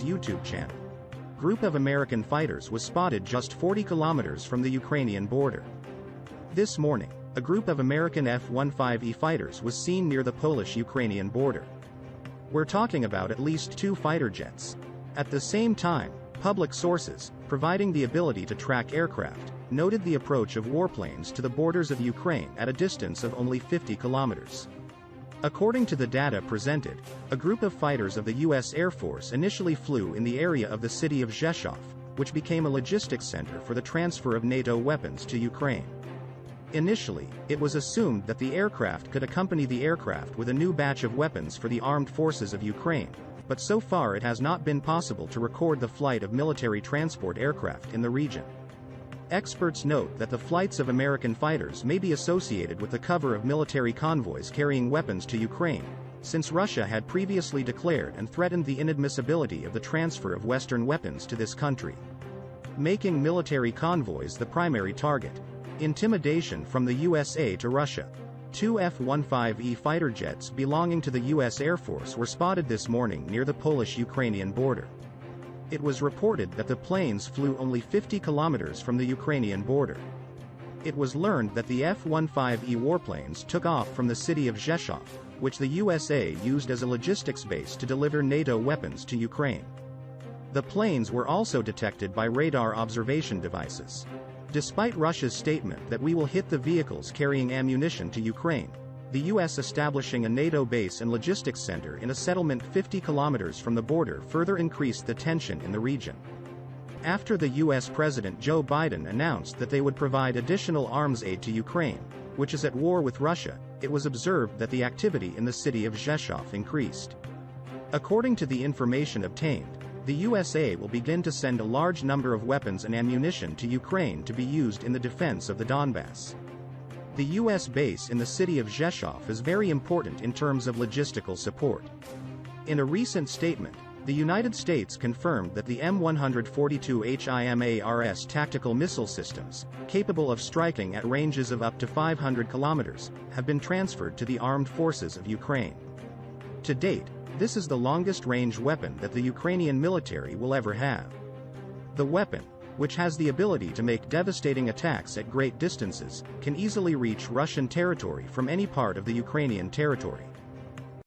YouTube channel. Group of American fighters was spotted just 40 kilometers from the Ukrainian border. This morning, a group of American F-15E fighters was seen near the Polish-Ukrainian border. We're talking about at least 2 fighter jets. At the same time, public sources, providing the ability to track aircraft, noted the approach of warplanes to the borders of Ukraine at a distance of only 50 kilometers. According to the data presented, a group of fighters of the US Air Force initially flew in the area of the city of Rzeszów, which became a logistics center for the transfer of NATO weapons to Ukraine. Initially, it was assumed that the aircraft could accompany the aircraft with a new batch of weapons for the armed forces of Ukraine, but so far it has not been possible to record the flight of military transport aircraft in the region. Experts note that the flights of American fighters may be associated with the cover of military convoys carrying weapons to Ukraine, since Russia had previously declared and threatened the inadmissibility of the transfer of Western weapons to this country, making military convoys the primary target. Intimidation from the USA to Russia. 2 F-15E fighter jets belonging to the US Air Force were spotted this morning near the Polish-Ukrainian border. It was reported that the planes flew only 50 kilometers from the Ukrainian border. It was learned that the F-15E warplanes took off from the city of Rzeszów, which the USA used as a logistics base to deliver NATO weapons to Ukraine. The planes were also detected by radar observation devices. Despite Russia's statement that we will hit the vehicles carrying ammunition to Ukraine, the US establishing a NATO base and logistics center in a settlement 50 kilometers from the border further increased the tension in the region. After the US President Joe Biden announced that they would provide additional arms aid to Ukraine, which is at war with Russia, it was observed that the activity in the city of Rzeszów increased. According to the information obtained, the USA will begin to send a large number of weapons and ammunition to Ukraine to be used in the defense of the Donbass. The US base in the city of Rzeszów is very important in terms of logistical support. In a recent statement, the United States confirmed that the M142 HIMARS tactical missile systems, capable of striking at ranges of up to 500 kilometers, have been transferred to the armed forces of Ukraine. To date, this is the longest-range weapon that the Ukrainian military will ever have. The weapon, which has the ability to make devastating attacks at great distances, can easily reach Russian territory from any part of the Ukrainian territory.